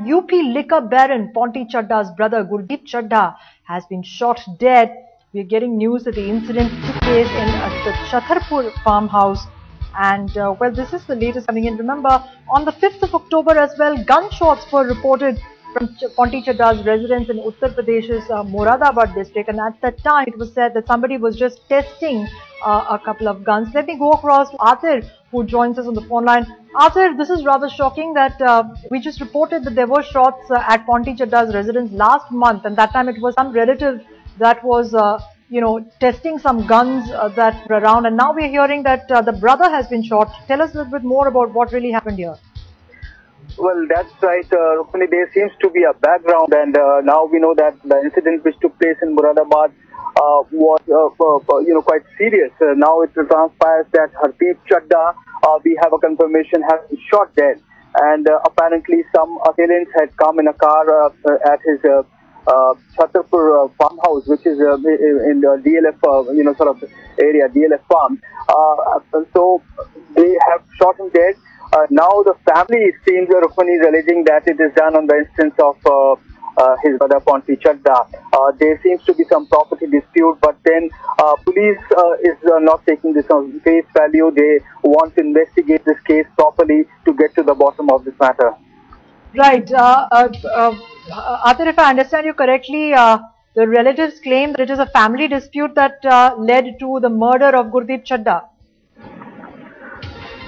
UP liquor baron Ponty Chadha's brother Hardeep Chadha has been shot dead. We are getting news that the incident took place in the Chhatarpur farmhouse. And well, this is the latest coming in. Remember, on the 5th of October as well, gunshots were reported from Ponty Chadha's residence in Uttar Pradesh's Moradabad district. And at that time, it was said that somebody was just testing a couple of guns. Let me go across to Atir, who joins us on the phone line. Atir, this is rather shocking that we just reported that there were shots at Ponty Chadha's residence last month, and that time it was some relative that was, testing some guns that were around, and now we're hearing that the brother has been shot. Tell us a little bit more about what really happened here. Well, that's right, Rukmini. There seems to be a background, and now we know that the incident which took place in Moradabad was, quite serious. Now it transpires that Hardeep Chadha, we have a confirmation, has been shot dead, and apparently some assailants had come in a car at his Chhatarpur farmhouse, which is in the DLF, sort of area, DLF farm. So they have shot him dead. Now the family, it seems, Rukmini is alleging that it is done on the instance of his brother Ponty Chadha. There seems to be some property dispute, but then police is not taking this on face value. They want to investigate this case properly to get to the bottom of this matter. Right. Atir, if I understand you correctly, the relatives claim that it is a family dispute that led to the murder of Hardeep Chadha.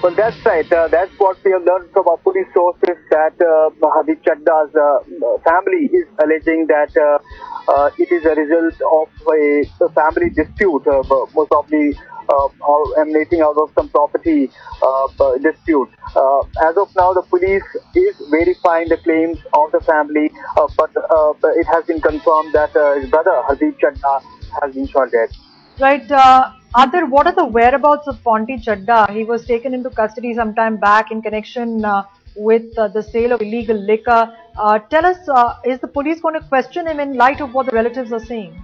Well, that's right. That's what we have learned from our police sources, that Hardeep Chadha's family is alleging that it is a result of a family dispute, most probably emanating out of some property dispute. As of now, the police is verifying the claims of the family, but it has been confirmed that his brother Hardeep Chadha has been shot dead. Right. Atir, what are the whereabouts of Ponty Chadha? He was taken into custody some time back in connection with the sale of illegal liquor. Tell us, is the police going to question him in light of what the relatives are saying?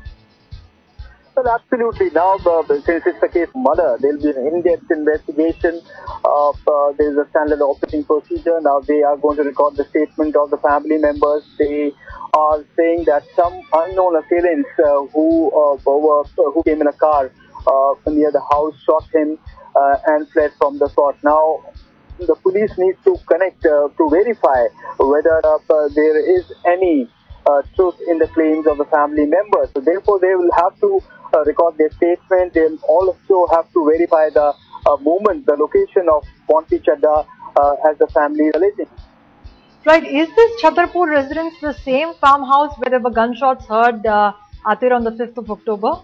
Well, absolutely. Now, since it's a case of murder, there will be an in-depth investigation. There is a standard operating procedure. Now, they are going to record the statement of the family members. They are saying that some unknown assailants who came in a car near the house shot him and fled from the spot. Now, the police need to connect to verify whether there is any truth in the claims of the family members. So therefore, they will have to record their statement. They will also have to verify the movement, the location of Ponty Chadha as the family is alleging. Right. Is this Chhatarpur residence the same farmhouse where there were gunshots heard, Atir, on the 5th of October?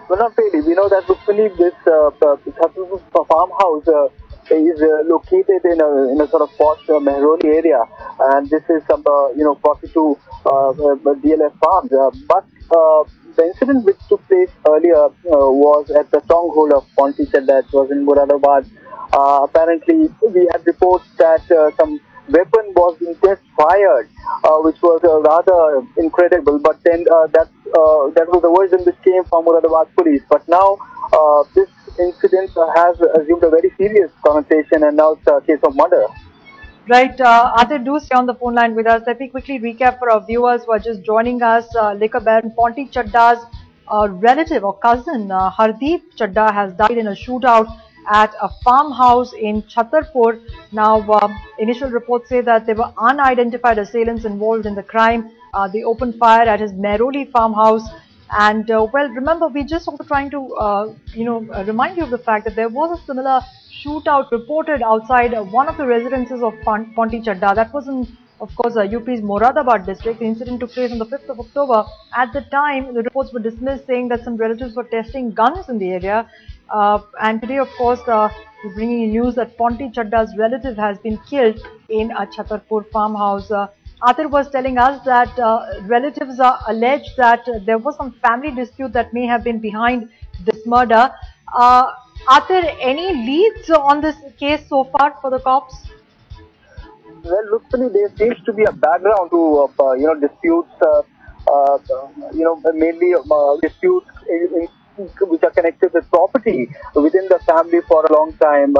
Well, not really. We know that Rukmini, this Chhatarpur farmhouse is located in a sort of posh Mehroli area, and this is some 42 DLF farms. But the incident which took place earlier was at the stronghold of Ponty Chadha. It was in Moradabad. Apparently, we had reports that some weapon was being test fired, which was rather incredible. But then that was the version which came from Moradabad police. But now this incident has assumed a very serious connotation, and now it's a case of murder. Right. Atir, do stay on the phone line with us. Let me quickly recap for our viewers who are just joining us. Liquor baron Ponty Chadha's relative or cousin Hardeep Chadha has died in a shootout at a farmhouse in Chhatarpur. Now, initial reports say that there were unidentified assailants involved in the crime. They opened fire at his Mehroli farmhouse. And well, remember, we're just also trying to, remind you of the fact that there was a similar shootout reported outside one of the residences of Ponty Chadha. That was in, of course, UP's Moradabad district. The incident took place on the 5th of October. At the time, the reports were dismissed, saying that some relatives were testing guns in the area. And today, of course, we're bringing you news that Ponty Chadha's relative has been killed in a Chhatarpur farmhouse. Atir was telling us that relatives alleged that there was some family dispute that may have been behind this murder. Atir, any leads on this case so far for the cops? Well, Rukmini, there seems to be a background to disputes. Mainly disputes which are connected with property within the family for a long time.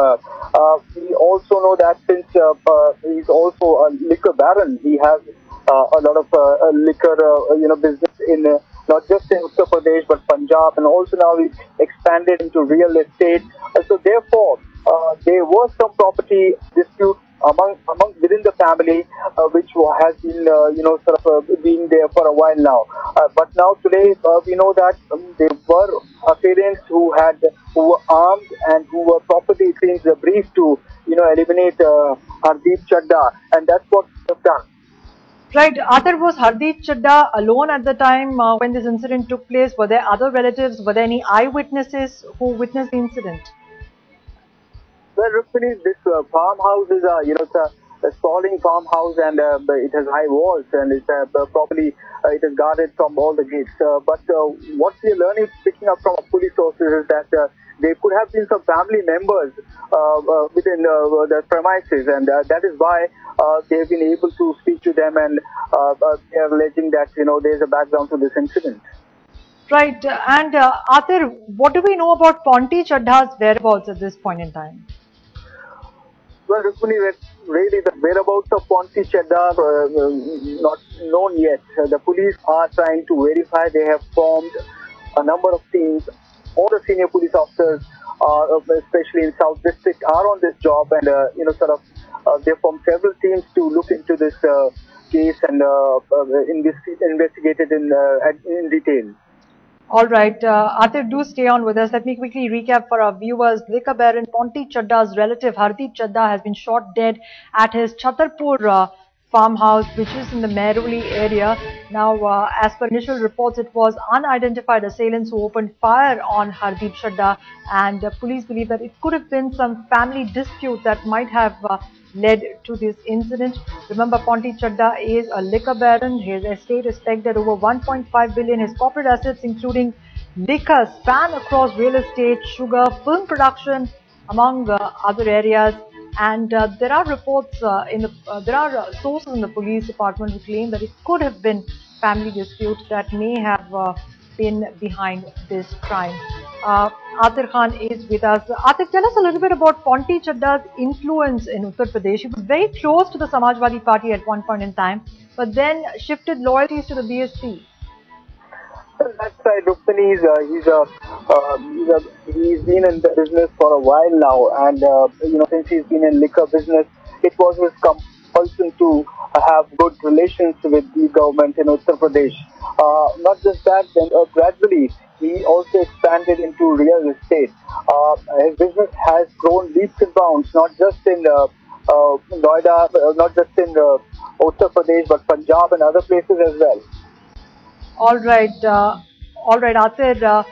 We also know that since he's also a liquor baron, he has a lot of liquor, business in not just in Uttar Pradesh but Punjab, and also now he's expanded into real estate. So therefore, there was some property dispute among within the family, which has been being there for a while now. But now today we know that there were assailants who were armed and who were properly briefed to eliminate Hardeep Chadha, and that's what they've done. Right, Arthur, was Hardeep Chadha alone at the time when this incident took place? Were there other relatives? Were there any eyewitnesses who witnessed the incident? Well, Rukmini, this farmhouse is a sprawling farmhouse, and it has high walls, and it's properly it is guarded from all the gates. But what we are learning, picking up from police sources, is that there could have been some family members within the premises, and that is why they have been able to speak to them, and they are alleging that there is a background to this incident. Right, and Arthur, what do we know about Ponty Chadha's whereabouts at this point in time? Well, Rukmini, really the whereabouts of Ponty Chadha not known yet. The police are trying to verify. They have formed a number of teams. All the senior police officers, especially in South District, are on this job, and they formed several teams to look into this case and investigate it in detail. All right, Arthur, do stay on with us. Let me quickly recap for our viewers. Liquor baron Ponty Chadha's relative Hardeep Chadha has been shot dead at his Chhatarpur farmhouse, which is in the Mehroli area. Now, as per initial reports, it was unidentified assailants who opened fire on Hardeep Chadha, and police believe that it could have been some family dispute that might have led to this incident. Remember, Ponty Chadha is a liquor baron. His estate is pegged at over 1.5 billion. His corporate assets, including liquor, span across real estate, sugar, film production, among other areas. And there are reports there are sources in the police department who claim that it could have been family dispute that may have been behind this crime. Atir Khan is with us. Atir, tell us a little bit about Ponty Chadha's influence in Uttar Pradesh. He was very close to the Samajwadi Party at one point in time, but then shifted loyalties to the BSP. That's right, Rukmini. He's been in the business for a while now, and since he's been in liquor business, it was his compulsion to have good relations with the government in Uttar Pradesh. Not just that, then gradually he also expanded into real estate. His business has grown leaps and bounds, not just in Noida, not just in Uttar Pradesh, but Punjab and other places as well. All right, Atir.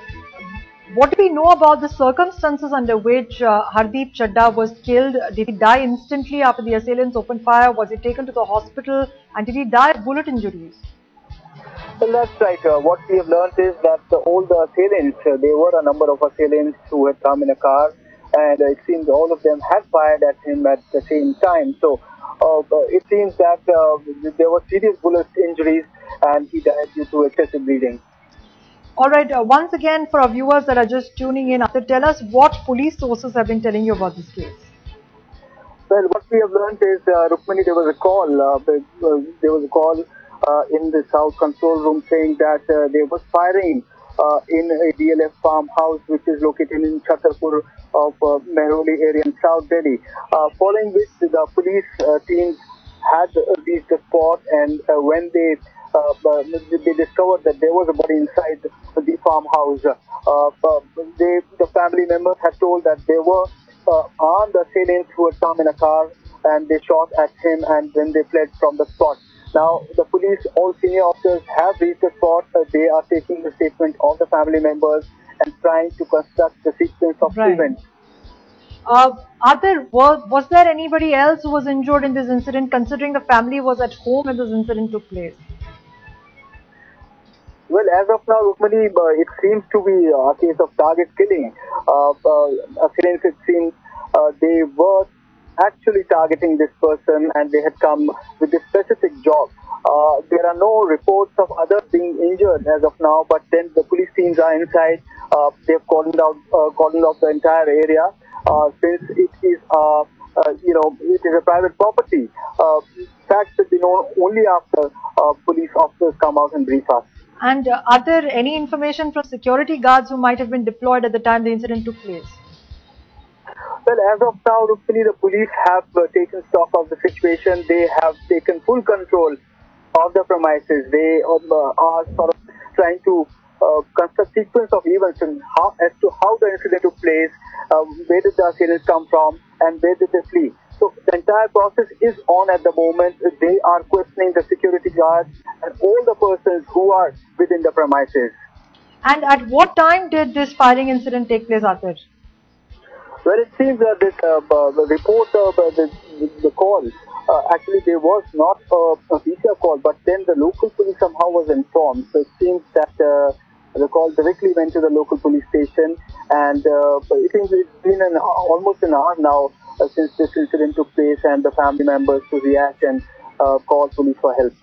What do we know about the circumstances under which Hardeep Chadha was killed? Did he die instantly after the assailants opened fire? Was he taken to the hospital? And did he die of bullet injuries? Well, that's right. What we have learned is that all the assailants, there were a number of assailants who had come in a car, and it seems all of them had fired at him at the same time. So it seems that there were serious bullet injuries, and he died due to excessive bleeding. All right. Once again, for our viewers that are just tuning in, tell us what police sources have been telling you about this case. Well, what we have learned is, Rukmini, there was a call. In the South control room saying that there was firing in a DLF farmhouse, which is located in Chhatarpur of Mehroli area in South Delhi. Following which, the police teams had reached the spot, and when they discovered that there was a body inside the farmhouse, the family members had told that there were armed assailants who had come in a car, and they shot at him, and then they fled from the spot. Now, the police, all senior officers have reached the spot. They are taking the statement of the family members and trying to construct the sequence of events. Arthur, was there anybody else who was injured in this incident, considering the family was at home when this incident took place? Well, as of now, Rukmini, it seems to be a case of target killing. Assailants, it seems, they were actually targeting this person, and they had come with a specific job. There are no reports of others being injured as of now, but then the police teams are inside they have cordoned off the entire area since it is it is a private property. Facts will be known only after police officers come out and brief us. And are there any information from security guards who might have been deployed at the time the incident took place? Well, as of now, Rukmini, the police have taken stock of the situation. They have taken full control of the premises. They are sort of trying to construct sequence of events and as to how the incident took place, where did the assailants come from, and where did they flee. So the entire process is on at the moment. They are questioning the security guards and all the persons who are within the premises. And at what time did this firing incident take place, Atir? Well, it seems that this the report, the call, actually there was not a PCR call, but then the local police somehow was informed. So it seems that the call directly went to the local police station, and it seems it's been almost an hour now since this incident took place, and the family members to react and call police for help.